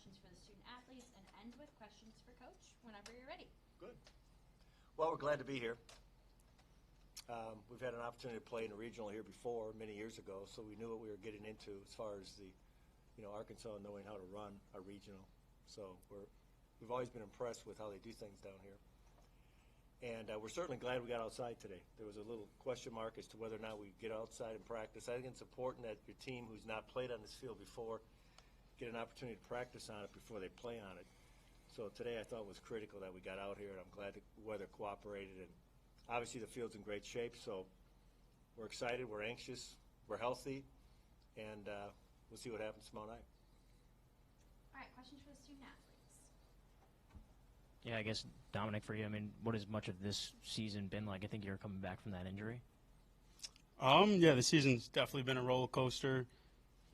questions for the student athletes, and end with questions for Coach whenever you're ready. Good. Well, we're glad to be here. We've had an opportunity to play in a regional here before many years ago, so we knew what we were getting into as far as the, Arkansas knowing how to run a regional. So we've always been impressed with how they do things down here. And we're certainly glad we got outside today. There was a little question mark as to whether or not we get outside and practice. I think it's important that your team who's not played on this field before get an opportunity to practice on it before they play on it. So today I thought it was critical that we got out here, and I'm glad the weather cooperated. And obviously the field's in great shape, so we're excited, we're anxious, we're healthy, and we'll see what happens tomorrow night. All right, questions for the student athletes. Yeah, I guess, Dominic, for you, I mean, what has much of this season been like? I think you're coming back from that injury. Yeah, the season's definitely been a roller coaster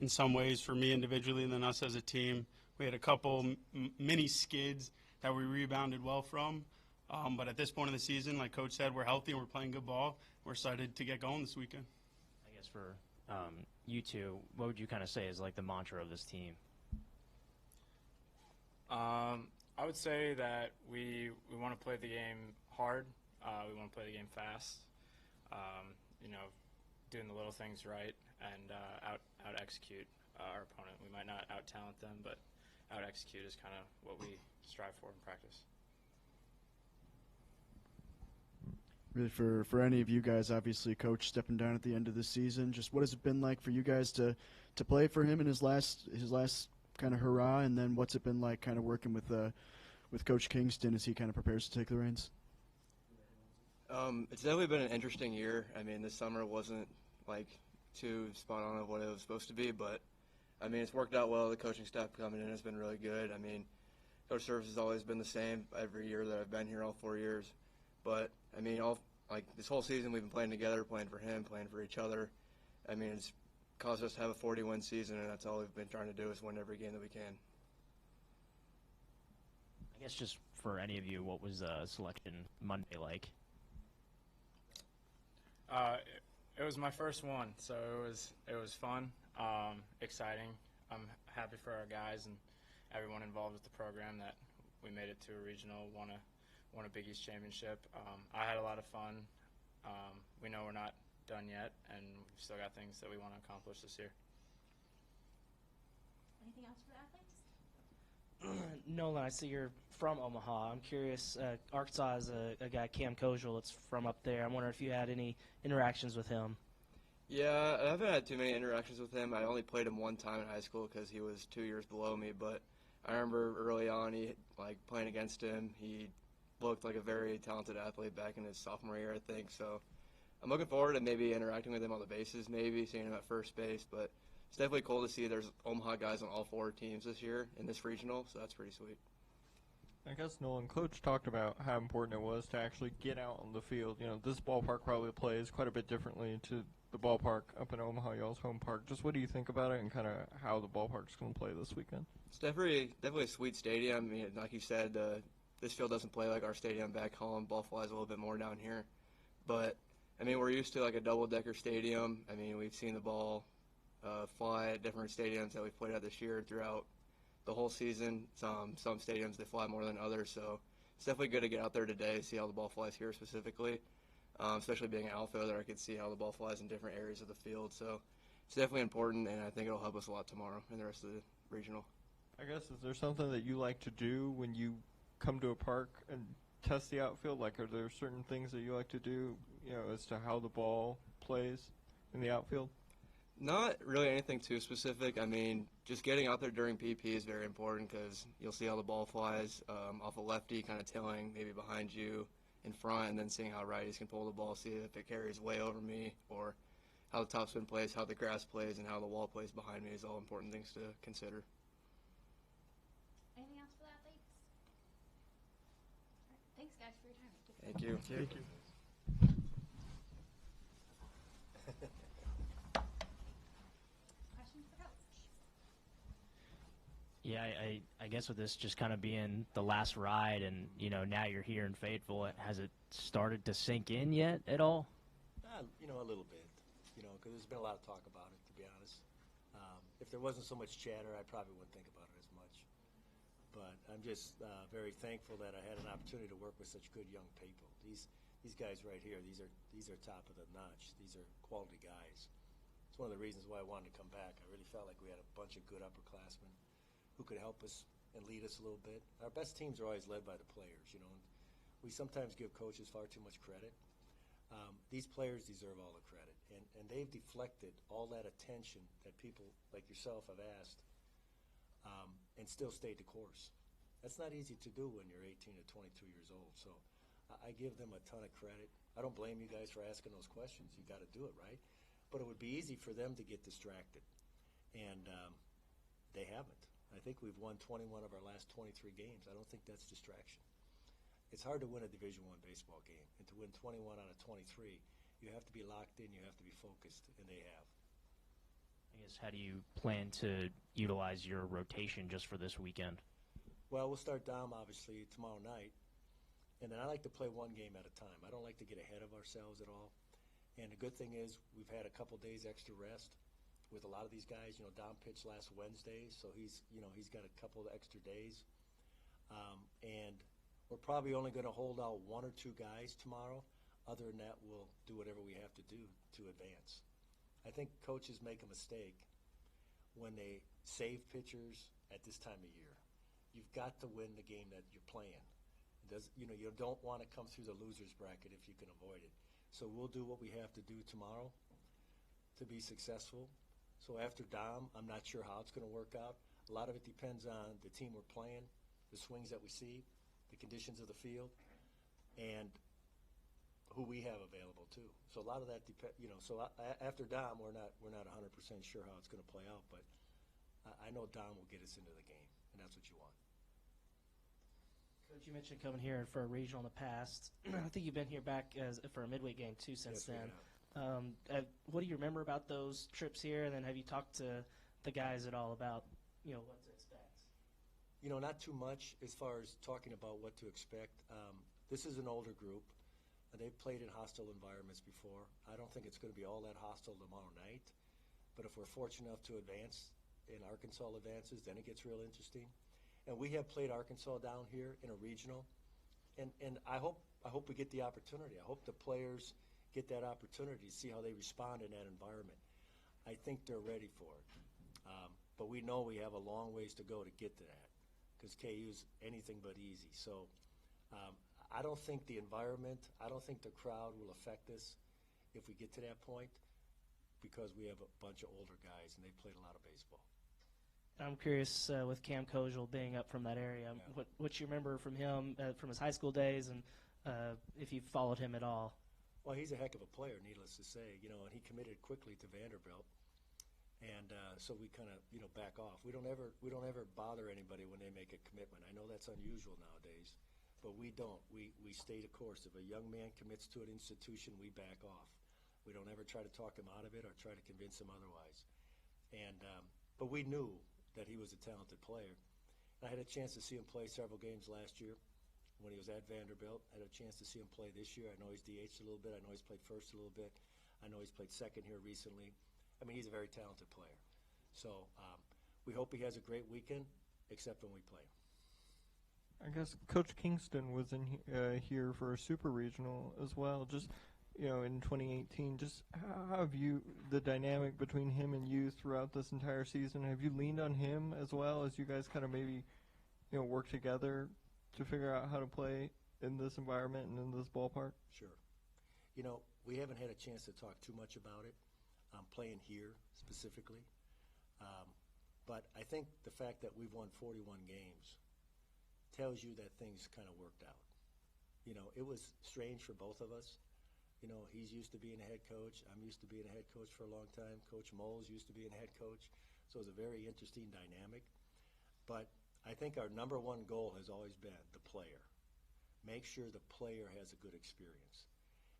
in some ways for me individually and then us as a team. We had a couple mini skids that we rebounded well from. But at this point in the season, like Coach said, we're healthy and we're playing good ball. We're excited to get going this weekend. I guess for you two, what would you kind of say is like the mantra of this team? I would say that we want to play the game hard. We want to play the game fast. Doing the little things right and out execute our opponent. We might not out talent them, but out execute is kind of what we strive for in practice. Really, for any of you guys, obviously, Coach stepping down at the end of the season, just what has it been like for you guys to play for him in his last kind of hurrah, and then what's it been like kind of working with Coach Kingston as he kind of prepares to take the reins? It's definitely been an interesting year. I mean, this summer wasn't like too spot on of what it was supposed to be, but I mean, it's worked out well. The coaching staff coming in has been really good. I mean, Coach Service has always been the same every year that I've been here, all 4 years. But I mean, this whole season we've been playing together, playing for him, playing for each other. I mean, it's caused us to have a 40-win season, and that's all we've been trying to do is win every game that we can. I guess just for any of you, what was selection Monday like? It was my first one, so it was fun, exciting. I'm happy for our guys and everyone involved with the program that we made it to a regional, won a Big East championship. I had a lot of fun. We know we're not done yet, and we've still got things that we want to accomplish this year. Anything else for the athletes? Nolan, I see you're from Omaha. I'm curious, Arkansas has a guy, Cam Kel, that's from up there. I'm wondering if you had any interactions with him. Yeah, I haven't had too many interactions with him. I only played him one time in high school because he was 2 years below me. But I remember early on, playing against him. He looked like a very talented athlete back in his sophomore year, I think. So I'm looking forward to maybe interacting with him on the bases, maybe seeing him at first base. But it's definitely cool to see there's Omaha guys on all 4 teams this year in this regional, so that's pretty sweet. I guess, Nolan, Coach talked about how important it was to actually get out on the field. You know, this ballpark probably plays quite a bit differently to the ballpark up in Omaha, y'all's home park. Just what do you think about it and kind of how the ballpark's going to play this weekend? It's definitely a sweet stadium. I mean, like you said, this field doesn't play like our stadium back home. Ball flies a little bit more down here. But, I mean, we're used to like a double-decker stadium. I mean, we've seen the ball fly at different stadiums that we've played at this year throughout the whole season. Some stadiums, they fly more than others, so it's definitely good to get out there today, see how the ball flies here specifically, especially being an outfielder. I could see how the ball flies in different areas of the field, so it's definitely important, and I think it'll help us a lot tomorrow and the rest of the regional. I guess, is there something that you like to do when you come to a park and test the outfield? Like, are there certain things that you like to do, as to how the ball plays in the outfield? Not really anything too specific. I mean, just getting out there during PP is very important because you'll see how the ball flies off a lefty, kind of tailing maybe behind you in front, and then seeing how righties can pull the ball, see if it carries way over me, or how the topspin plays, how the grass plays, and how the wall plays behind me is all important things to consider. Anything else for the athletes? All right, thanks, guys, for your time. Thank you. Thank you. Questions for Coach? Yeah, I guess with this just kind of being the last ride and, now you're here in Fayetteville, has it started to sink in yet at all? A little bit, because there's been a lot of talk about it, to be honest. If there wasn't so much chatter, I probably wouldn't think about it as much. But I'm just very thankful that I had an opportunity to work with such good young people. These guys right here, these are top of the notch. These are quality guys. It's one of the reasons why I wanted to come back. I really felt like we had a bunch of good upperclassmen who could help us and lead us a little bit. Our best teams are always led by the players, you know. We sometimes give coaches far too much credit. These players deserve all the credit, and they've deflected all that attention that people like yourself have asked, and still stayed the course. That's not easy to do when you're 18 to 22 years old. So I give them a ton of credit. I don't blame you guys for asking those questions. You got to do it right. But it would be easy for them to get distracted, and they haven't. I think we've won 21 of our last 23 games. I don't think that's distraction. It's hard to win a Division I baseball game, and to win 21 out of 23, you have to be locked in, you have to be focused, and they have. I guess, how do you plan to utilize your rotation just for this weekend? Well, we'll start Dom, obviously, tomorrow night, and then I like to play one game at a time. I don't like to get ahead of ourselves at all. And the good thing is we've had a couple days extra rest with a lot of these guys. You know, Dom pitched last Wednesday, so he's got a couple of extra days. And we're probably only going to hold out one or two guys tomorrow. Other than that, we'll do whatever we have to do to advance. I think coaches make a mistake when they save pitchers at this time of year. You've got to win the game that you're playing. You don't want to come through the loser's bracket if you can avoid it. So we'll do what we have to do tomorrow to be successful. So after Dom, I'm not sure how it's going to work out. A lot of it depends on the team we're playing, the swings that we see, the conditions of the field, and who we have available too. So a lot of that so after Dom, we're not 100% sure how it's going to play out, but I know Dom will get us into the game, and that's what you want. Coach, you mentioned coming here for a regional in the past. I think you've been here back for a midweek game too since Yes, then. What do you remember about those trips here? And then have you talked to the guys at all about what to expect? Not too much as far as talking about what to expect. This is an older group. They've played in hostile environments before. I don't think it's going to be all that hostile tomorrow night. But if we're fortunate enough to advance and Arkansas advances, then it gets real interesting. And we have played Arkansas down here in a regional. And I hope we get the opportunity. I hope the players get that opportunity to see how they respond in that environment. I think they're ready for it. But we know we have a long ways to go to get to that because KU's anything but easy. So I don't think the environment, I don't think the crowd will affect us if we get to that point because we have a bunch of older guys and they've played a lot of baseball. I'm curious with Cam Kel being up from that area, what you remember from him from his high school days and if you followed him at all. Well, he's a heck of a player, needless to say, and he committed quickly to Vanderbilt. And so we kind of, back off. We don't ever bother anybody when they make a commitment. I know that's unusual nowadays, but we don't. We stay the course. If a young man commits to an institution, we back off. We don't ever try to talk him out of it or try to convince him otherwise. And but we knew that he was a talented player. I had a chance to see him play several games last year when he was at Vanderbilt. I had a chance to see him play this year. I know he's DH'd a little bit. I know he's played first a little bit. I know he's played second here recently. I mean, he's a very talented player. So we hope he has a great weekend, except when we play him. I guess Coach Kingston was in here for a super regional as well. Just, in 2018, just how have you, the dynamic between him and you throughout this entire season, have you leaned on him as well as you guys kind of maybe, work together to figure out how to play in this environment and in this ballpark? Sure. We haven't had a chance to talk too much about it. Playing here specifically. But I think the fact that we've won 41 games tells you that things kind of worked out. It was strange for both of us. He's used to being a head coach. I'm used to being a head coach for a long time. Coach Moles used to be a head coach. So it was a very interesting dynamic. But I think our number one goal has always been the player. Make sure the player has a good experience.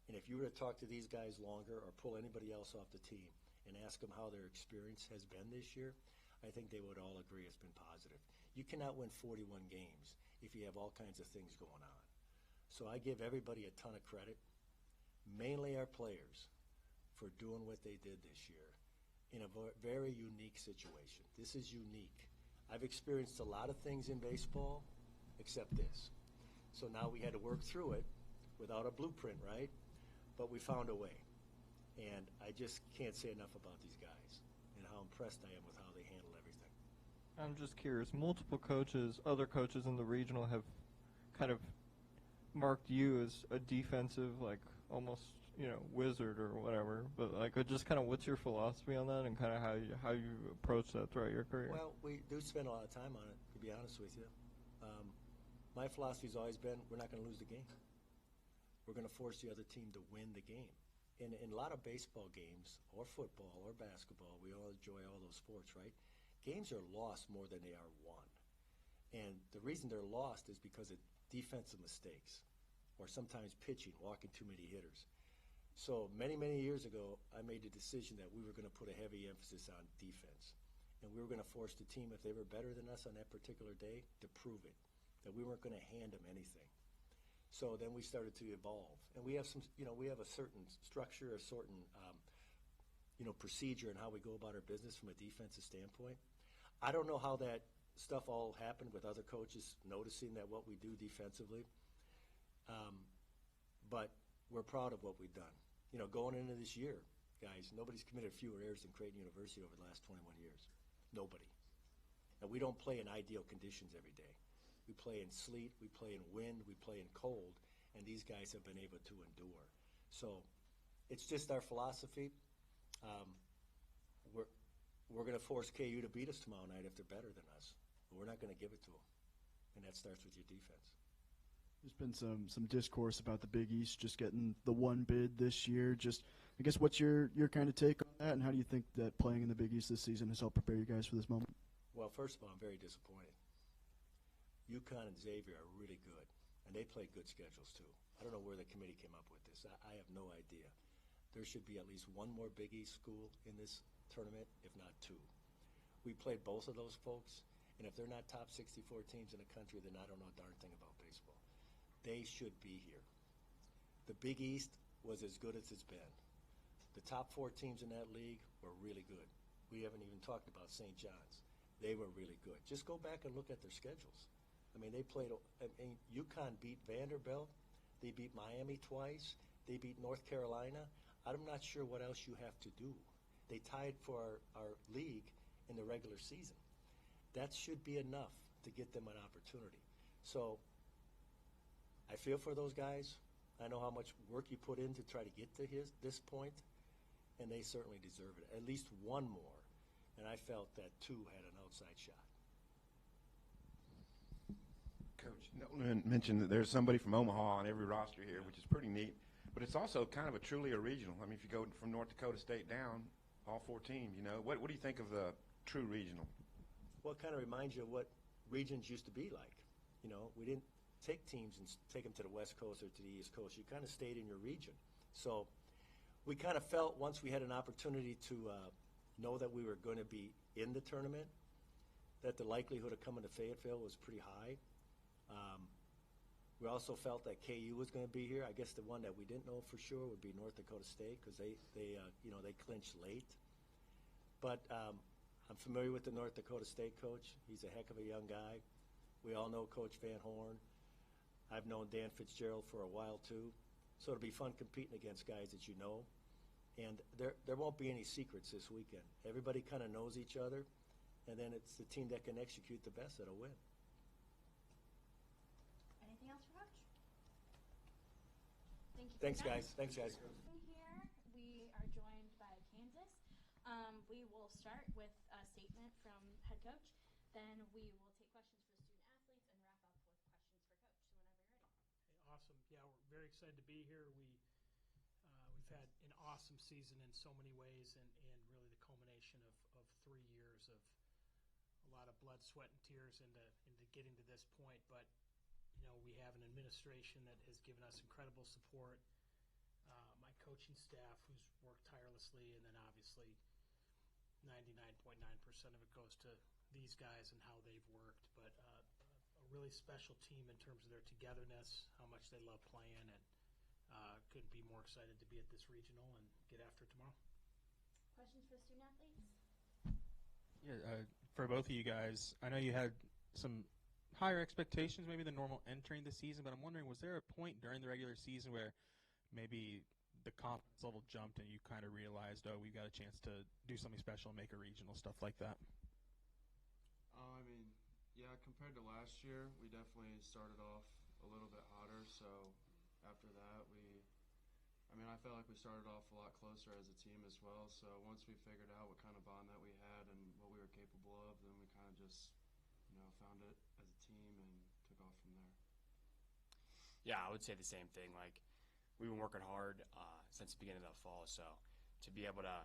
And if you were to talk to these guys longer or pull anybody else off the team and ask them how their experience has been this year, I think they would all agree it's been positive. You cannot win 41 games if you have all kinds of things going on. So I give everybody a ton of credit, mainly our players, for doing what they did this year in a very unique situation. This is unique. I've experienced a lot of things in baseball except this. So now we had to work through it without a blueprint, right? But we found a way. And I just can't say enough about these guys and how impressed I am with how they handle everything. I'm just curious. Multiple coaches, other coaches in the regional have kind of marked you as a defensive, like almost, wizard or whatever. But like, just kind of what's your philosophy on that and kind of how you approach that throughout your career? Well, we do spend a lot of time on it, to be honest with you. My philosophy's always been we're not going to lose the game. We're going to force the other team to win the game. In a lot of baseball games or football or basketball, we all enjoy all those sports, right? Games are lost more than they are won. And the reason they're lost is because of defensive mistakes or sometimes pitching, walking too many hitters. So many, many years ago, I made the decision that we were going to put a heavy emphasis on defense. And we were going to force the team, if they were better than us on that particular day, to prove it, that we weren't going to hand them anything. So then we started to evolve. And we have we have a certain structure, a certain, procedure in how we go about our business from a defensive standpoint. I don't know how that stuff all happened with other coaches noticing that what we do defensively. But we're proud of what we've done. Going into this year, guys, nobody's committed fewer errors than Creighton University over the last 21 years. Nobody. And we don't play in ideal conditions every day. We play in sleet, we play in wind, we play in cold, and these guys have been able to endure. So it's just our philosophy. We're going to force KU to beat us tomorrow night if they're better than us. But we're not going to give it to them. And that starts with your defense. There's been some discourse about the Big East just getting the one bid this year. Just, I guess, what's your kind of take on that, and how do you think that playing in the Big East this season has helped prepare you guys for this moment? Well, first of all, I'm very disappointed. UConn and Xavier are really good, and they play good schedules too. I don't know where the committee came up with this. I have no idea. There should be at least one more Big East school in this tournament, if not two. We played both of those folks, and if they're not top 64 teams in the country, then I don't know a darn thing about baseball. They should be here. The Big East was as good as it's been. The top 4 teams in that league were really good. We haven't even talked about St. John's. They were really good. Just go back and look at their schedules. I mean, they played. UConn beat Vanderbilt. They beat Miami twice. They beat North Carolina. I'm not sure what else you have to do. They tied for our league in the regular season. That should be enough to get them an opportunity. So I feel for those guys. I know how much work you put in to try to get to this point, and they certainly deserve it. At least one more, and I felt that 2 had an outside shot. Coach Nolan mentioned that there's somebody from Omaha on every roster here, which is pretty neat. But it's also kind of truly a regional. I mean, if you go from North Dakota State down, all 4 teams, what do you think of the true regional? Well, it kind of reminds you of what regions used to be like. We didn't take teams and take them to the West Coast or to the East Coast. You kind of stayed in your region. So we kind of felt once we had an opportunity to know that we were going to be in the tournament, that the likelihood of coming to Fayetteville was pretty high. We also felt that KU was going to be here. I guess the one that we didn't know for sure would be North Dakota State because they clinched late. But I'm familiar with the North Dakota State coach. He's a heck of a young guy. We all know Coach Van Horn. I've known Dan Fitzgerald for a while too. So it'll be fun competing against guys that you know. And there won't be any secrets this weekend. Everybody kind of knows each other, and then it's the team that can execute the best that'll win. Anything else for Coach? Thank you. Thanks, guys. Thanks, guys. Here we are joined by Kansas. We will start with a statement from head coach. Then we will take questions for student athletes and wrap up with questions for coach. So whenever you're ready. Hey, awesome. Yeah, we're very excited to be here. We've had an awesome season in so many ways, and really the culmination of 3 years of a lot of blood, sweat, and tears into getting to this point. But we have an administration that has given us incredible support, my coaching staff who's worked tirelessly, and then obviously 99.9% of it goes to these guys and how they've worked. But a really special team in terms of their togetherness, how much they love playing, and couldn't be more excited to be at this regional and get after tomorrow. Questions for student athletes? Yeah, for both of you guys. I know you had some higher expectations maybe than normal entering the season, but I'm wondering, was there a point during the regular season where maybe the confidence level jumped and you kind of realized, oh, we've got a chance to do something special and make a regional, stuff like that? I mean, yeah, compared to last year, we definitely started off a little bit hotter. So after that, I felt like we started off a lot closer as a team as well. So once we figured out what kind of bond that we had and what we were capable of, then we kind of just, found it as a team and took off from there. Yeah, I would say the same thing. Like, we've been working hard since the beginning of the fall. So to be able to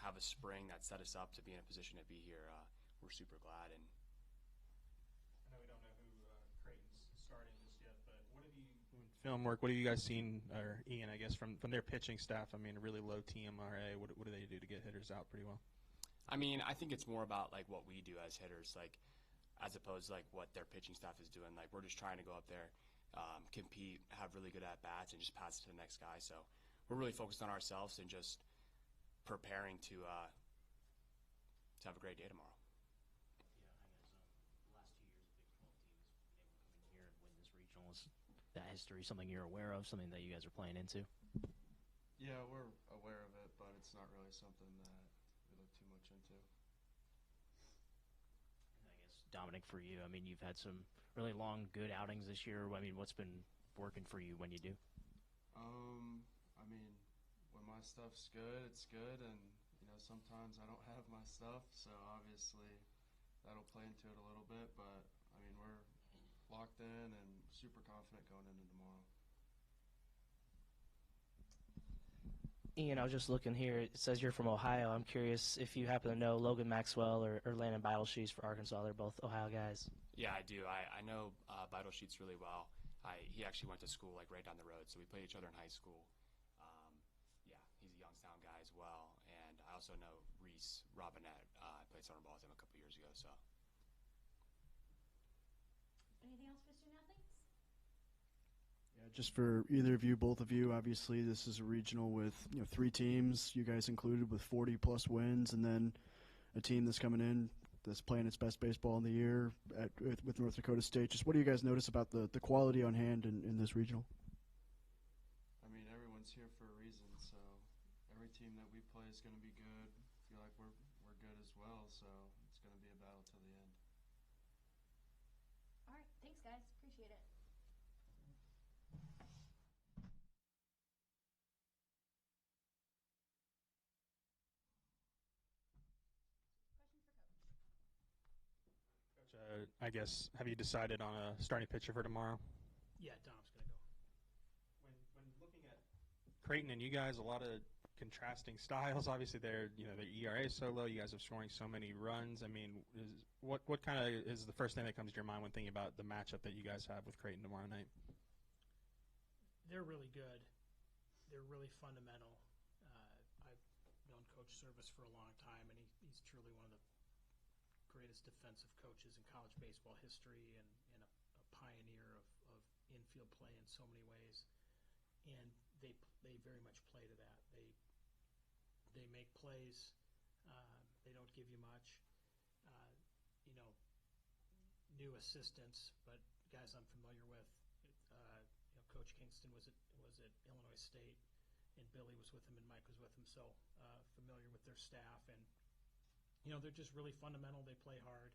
have a spring that set us up to be in a position to be here, we're super glad. And I know we don't know who Creightons starting just yet, but what have you, film work, what have you guys seen, or Ian, I guess, from their pitching staff? I mean, a really low TMRA. What do they do to get hitters out pretty well? I mean, I think it's more about, like, what we do as hitters, like, as opposed to, like, what their pitching staff is doing. Like, we're just trying to go up there, compete, have really good at-bats, and just pass it to the next guy. So we're really focused on ourselves and just preparing to have a great day tomorrow. Yeah, I guess the last 2 years, a Big 12 team has been able to come in here and win this regional. Is that history something you're aware of, something that you guys are playing into? Yeah, we're aware of it, but it's not really something that we look too much into. I guess, Dominic, for you, I mean, you've had some really long, good outings this year. I mean, what's been working for you when you do? I mean, when my stuff's good, it's good, and sometimes I don't have my stuff, so obviously that'll play into it a little bit. But I mean, we're locked in and super confident going into tomorrow. Ian, I was just looking here. It says you're from Ohio. I'm curious if you happen to know Logan Maxwell or Landon Beidelsheets for Arkansas. They're both Ohio guys. Yeah, I do. I know Beidelsheets really well. He actually went to school, like, right down the road, so we played each other in high school. Yeah, he's a Youngstown guy as well. And I also know Reese Robinette. I played summer ball with him a couple years ago. So. Anything else for student athletes? Yeah, just for either of you, both of you, obviously this is a regional with 3 teams, you guys included, with 40-plus wins, and then a team that's coming in that's playing its best baseball in the year with North Dakota State. Just what do you guys notice about the quality on hand in this regional? I mean, everyone's here for a reason, so every team that we play is going to be good. I feel like we're good as well, so it's going to be a battle till the end. All right, thanks, guys. Appreciate it. I guess, have you decided on a starting pitcher for tomorrow? Yeah, Dom's going to go. When looking at Creighton and you guys, a lot of contrasting styles. Obviously, their ERA is so low. You guys are scoring so many runs. I mean, what kind of is the first thing that comes to your mind when thinking about the matchup that you guys have with Creighton tomorrow night? They're really good. They're really fundamental. I've known Coach Service for a long time, and he's truly one of the greatest defensive coaches in college baseball history, and a pioneer of infield play in so many ways. And they very much play to that. They make plays. They don't give you much. New assistants, but guys I'm familiar with. Coach Kingston was at Illinois State, and Billy was with him, and Mike was with him. So familiar with their staff, and they're just really fundamental. They play hard.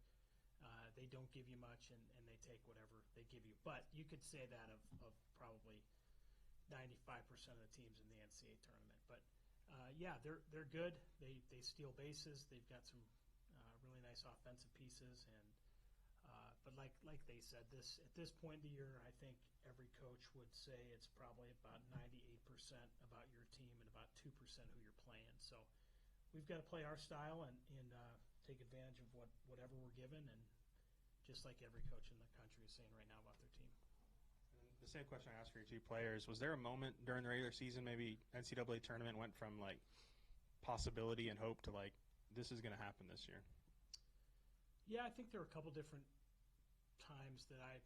They don't give you much, and they take whatever they give you. But you could say that of probably 95% of the teams in the NCAA tournament. But yeah, they're good. They steal bases. They've got some really nice offensive pieces, and but like they said, at this point in the year, I think every coach would say it's probably about 98% about your team and about 2% who you're playing. So we've got to play our style and take advantage of whatever we're given, and just like every coach in the country is saying right now about their team. The same question I asked for your 2 players. Was there a moment during the regular season, maybe NCAA tournament went from, like, possibility and hope to, like, this is going to happen this year? Yeah, I think there were a couple different times that I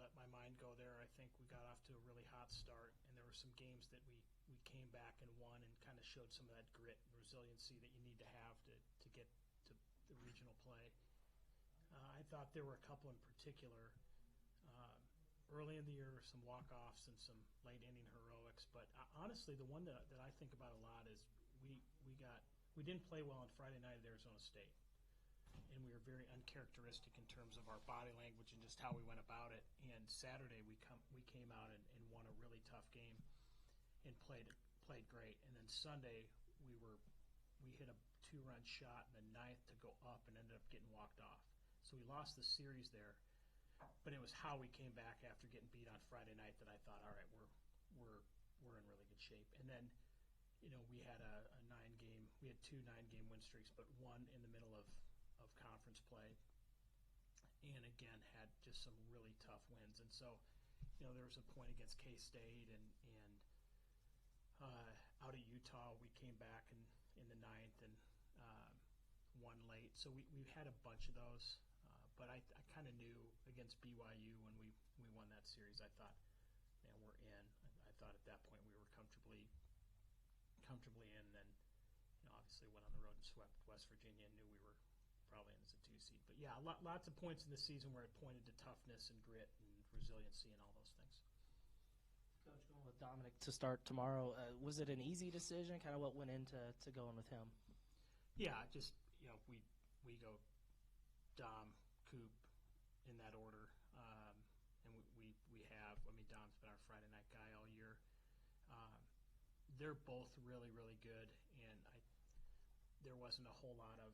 let my mind go there. I think we got off to a really hot start, and there were some games that we came back and won and kind of showed some of that grit and resiliency that you need to have to get to the regional play. thought there were a couple in particular. Early in the year, some walk-offs and some late inning heroics. But honestly, the one that I think about a lot is we didn't play well on Friday night at Arizona State, and we were very uncharacteristic in terms of our body language and just how we went about it. And Saturday we came out and won a really tough game and played great. And then Sunday we hit a 2-run shot in the ninth to go up and ended up getting walked off. So we lost the series there. But it was how we came back after getting beat on Friday night that I thought, all right, we're in really good shape. And then, we had we had 2 9-game win streaks, but one in the middle of conference play, and again had just some really tough wins. And so, there was a point against K-State and out at Utah, we came back in the ninth and won late. So we had a bunch of those. But I kind of knew against BYU when we won that series, I thought, man, we're in. I thought at that point we were comfortably in. Then, obviously went on the road and swept West Virginia and knew we were probably in as a 2 seed. But yeah, lots of points in the season where it pointed to toughness and grit and resiliency and all those things. Coach, going with Dominic to start tomorrow, was it an easy decision? Kind of what went into going with him? Yeah, just we go Dom, Coop in that order, and we have. I mean, Dom's been our Friday night guy all year. They're both really, really good, and there wasn't a whole lot of.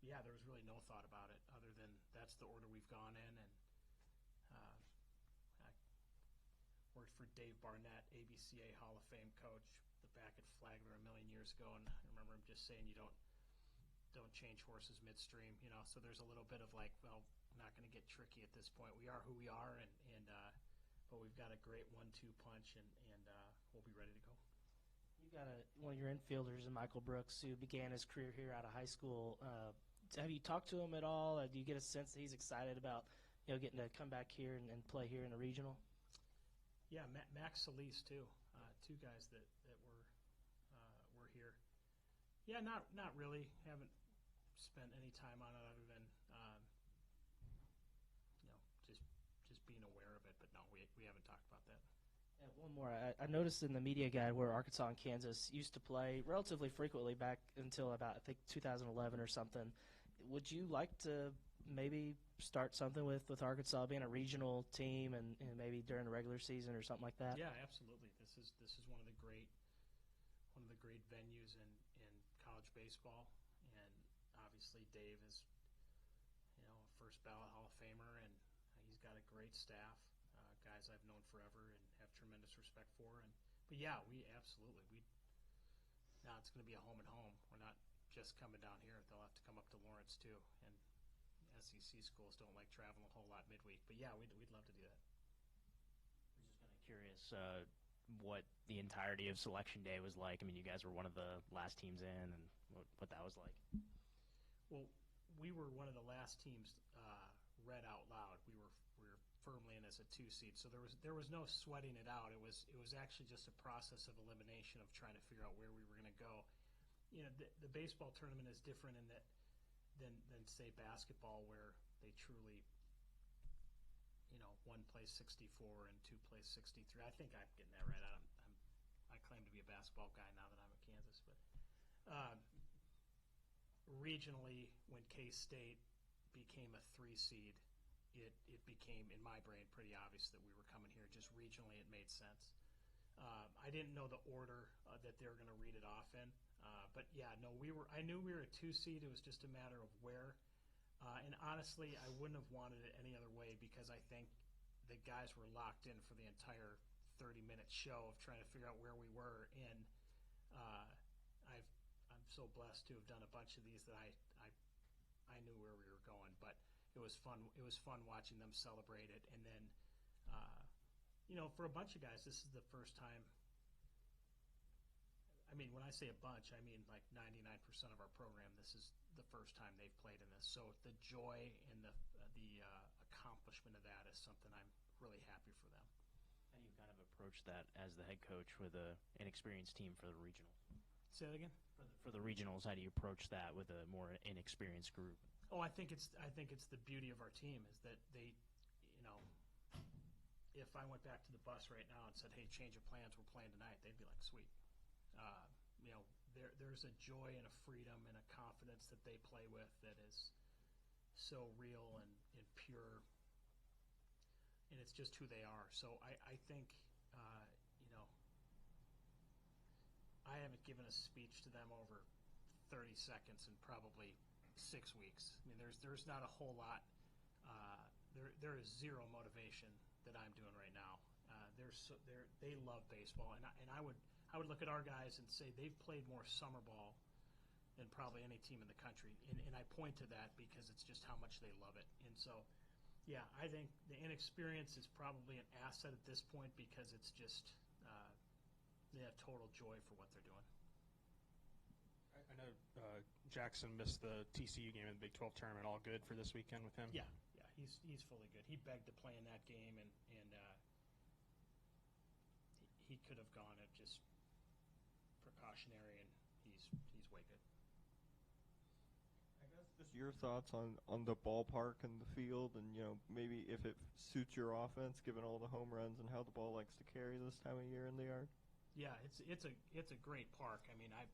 There was really no thought about it other than that's the order we've gone in, and I worked for Dave Barnett, ABCA Hall of Fame coach, back at Flagler a million years ago, and I remember him just saying you don't change horses midstream, so there's a little bit of like, well, we're not going to get tricky at this point. We are who we are, but we've got a great 1-2 punch, and we'll be ready to go. You got one of your infielders, Michael Brooks, who began his career here out of high school. Have you talked to him at all? Do you get a sense that he's excited about getting to come back here and play here in the regional? Yeah, Max Solis too. 2 guys that were here. Yeah, not really. Haven't spent any time on it other than just being aware of it. But no, we haven't talked about that. Yeah, one more. I noticed in the media guide where Arkansas and Kansas used to play relatively frequently back until about, I think, 2011 or something. Would you like to maybe start something with Arkansas being a regional team and maybe during the regular season or something like that? Yeah, absolutely. This is one of the great venues in college baseball, and obviously Dave is a first ballot Hall of Famer, and he's got a great staff, guys I've known forever and have tremendous respect for. But yeah, it's going to be a home and home. We're not just coming down here. They'll have to come up to Lawrence too, and SEC schools don't like traveling a whole lot midweek. But yeah, we'd love to do that. I'm just kind of curious what the entirety of Selection Day was like. I mean, you guys were one of the last teams in, and what that was like. Well, we were one of the last teams read out loud. We were firmly in as a 2 seed, so there was no sweating it out. It was actually just a process of elimination of trying to figure out where we were going to go. The baseball tournament is different in that than say basketball, where they truly, one plays 64 and 2 plays 63. I think I'm getting that right. I claim to be a basketball guy now that I'm at Kansas, but regionally, when K-State became a 3 seed, it became, in my brain, pretty obvious that we were coming here. Just regionally, it made sense. I didn't know the order that they were going to read it off in, but yeah, no, I knew we were a 2 seed. It was just a matter of where. And honestly, I wouldn't have wanted it any other way because I think the guys were locked in for the entire 30-minute show of trying to figure out where we were. And I'm so blessed to have done a bunch of these that I knew where we were going. But it was fun. It was fun watching them celebrate it. And then, for a bunch of guys, this is the first time. I mean, when I say a bunch, I mean like 99% of our program. This is the first time they've played in this. So the joy and the accomplishment of that is something I'm really happy for them. How do you kind of approach that as the head coach with an inexperienced team for the regionals? Say that again? For the regionals, how do you approach that with a more inexperienced group? Oh, I think it's the beauty of our team is that they, if I went back to the bus right now and said, "Hey, change of plans, we're playing tonight," they'd be like, "Sweet." There's a joy and a freedom and a confidence that they play with that is so real and pure, and it's just who they are. So I think, I haven't given a speech to them over 30 seconds in probably 6 weeks. I mean, there's not a whole lot. There is zero motivation that I'm doing right now. They love baseball, and I would look at our guys and say they've played more summer ball than probably any team in the country, and I point to that because it's just how much they love it. And so, yeah, I think the inexperience is probably an asset at this point because it's just they have total joy for what they're doing. I know Jackson missed the TCU game in the Big 12 tournament. All good for this weekend with him? Yeah, he's fully good. He begged to play in that game, and he could have gone at just precautionary, and he's way good. I guess just your thoughts on the ballpark and the field, and maybe if it suits your offense, given all the home runs and how the ball likes to carry this time of year in the yard. Yeah, it's a great park. I mean, at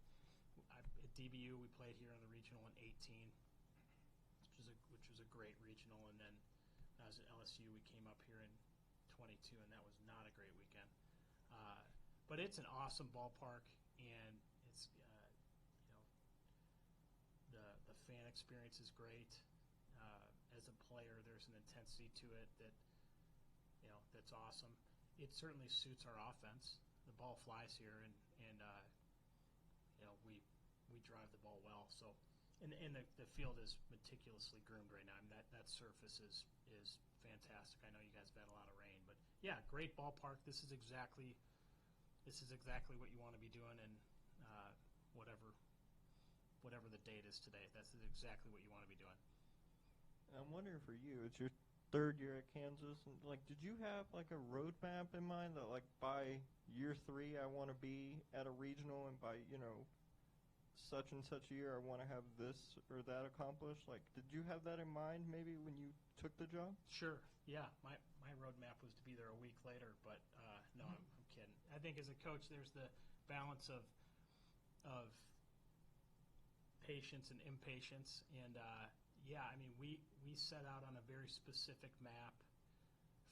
DBU we played here in the regional in 18, which was a great regional, and then I was at LSU. We came up here in 22, and that was not a great weekend. But it's an awesome ballpark, and it's the fan experience is great. As a player, there's an intensity to it that's awesome. It certainly suits our offense. The ball flies here, and we drive the ball well. So, and the field is meticulously groomed right now. I mean, that surface is fantastic. I know you guys have had a lot of rain, but yeah, great ballpark. This is exactly what you want to be doing, and whatever the date is today, that's exactly what you want to be doing. I'm wondering for you, it's your third year at Kansas, and did you have a roadmap in mind that by year 3 I want to be at a regional, and by such and such a year I want to have this or that accomplished? Did you have that in mind maybe when you took the job? Sure. Yeah, my roadmap was to be there a week later, but no, I'm kidding. I think as a coach, there's the balance of patience and impatience, and yeah, I mean, we set out on a very specific map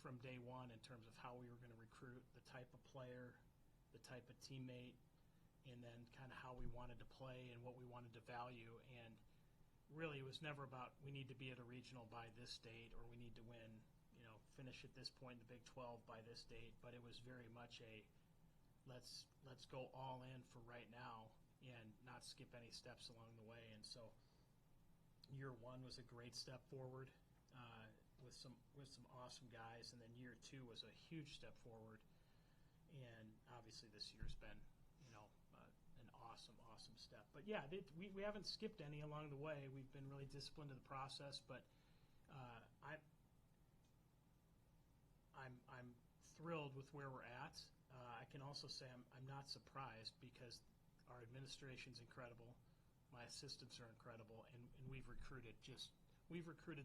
from day one in terms of how we were going to recruit, the type of player, the type of teammate, and then kind of how we wanted to play and what we wanted to value. And really, it was never about we need to be at a regional by this date or we need to win, finish at this point in the Big 12 by this date. But it was very much a let's go all in for right now and not skip any steps along the way. And so year 1 was a great step forward with some awesome guys, and then year 2 was a huge step forward. And obviously this year's been an awesome step. But yeah, we haven't skipped any along the way. We've been really disciplined in the process, but I'm thrilled with where we're at. I can also say I'm not surprised because our administration's incredible, my assistants are incredible, and we've recruited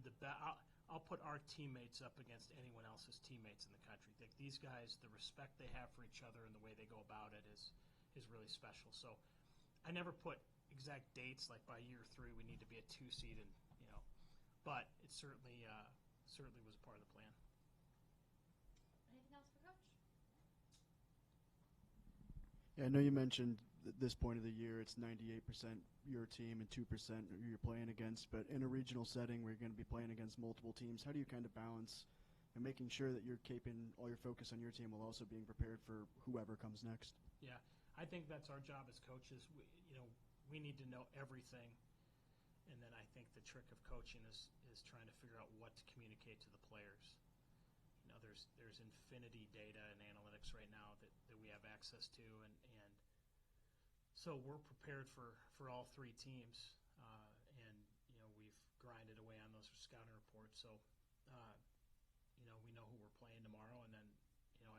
the best. I'll put our teammates up against anyone else's teammates in the country. These guys, the respect they have for each other and the way they go about it is really special. So I never put exact dates like by year 3 we need to be a 2 seed, and but it certainly was a part of the plan. Anything else for Coach? Yeah, I know you mentioned this point of the year it's 98% your team and 2% you're playing against, but in a regional setting where you're going to be playing against multiple teams, how do you kind of balance and making sure that you're keeping all your focus on your team while also being prepared for whoever comes next? Yeah, I think that's our job as coaches. We need to know everything, and then I think the trick of coaching is trying to figure out what to communicate to the players. There's infinity data and analytics right now that we have access to, and so we're prepared for all 3 teams, and we've grinded away on those scouting reports. So we know who we're playing tomorrow, and then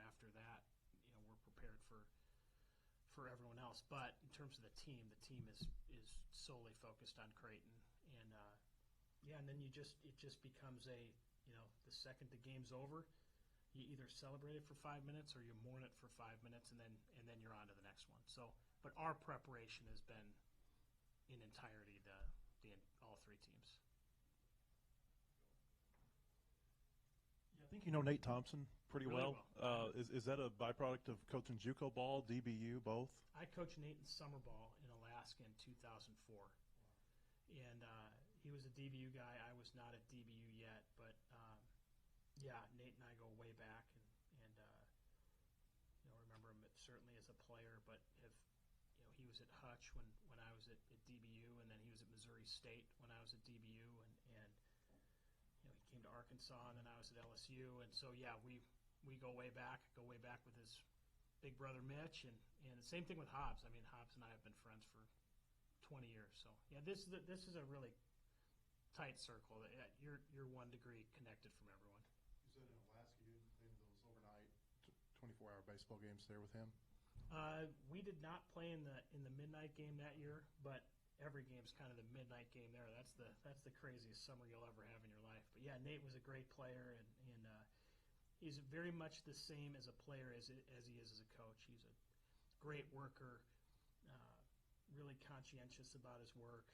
after that we're prepared for everyone else. But in terms of the team is solely focused on Creighton, and yeah, and then it just becomes the second the game's over, you either celebrate it for 5 minutes or you mourn it for 5 minutes, and then you're on to the next one. So, but our preparation has been in entirety all three teams. Yeah, I think you know Nate Thompson pretty Really well. Is that a byproduct of coaching JUCO ball, DBU, both? I coached Nate in summer ball in Alaska in 2004, and he was a DBU guy. I was not a DBU yet, but yeah, Nate and I go way back, and remember him certainly as a player. But he was at Hutch when I was at DBU, and then he was at Missouri State when I was at DBU, and he came to Arkansas, and then I was at LSU, and so yeah, we go way back with his big brother Mitch, and the same thing with Hobbs. I mean, Hobbs and I have been friends for 20 years, so yeah, this is a really tight circle. You're 1 degree connected from everyone. You said in Alaska you played those overnight 24-hour baseball games there with him? We did not play in the midnight game that year, but every game's kind of the midnight game there. That's the craziest summer you'll ever have in your life. But yeah, Nate was a great player, and he's very much the same as a player as he is as a coach. He's a great worker, really conscientious about his work.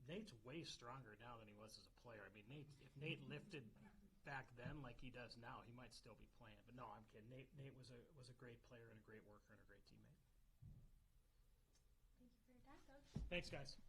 Nate's way stronger now than he was as a player. I mean, if Nate lifted back then like he does now, he might still be playing. But no, I'm kidding. Nate was a great player and a great worker and a great teammate. Thank you for your time, Coach. Thanks, guys.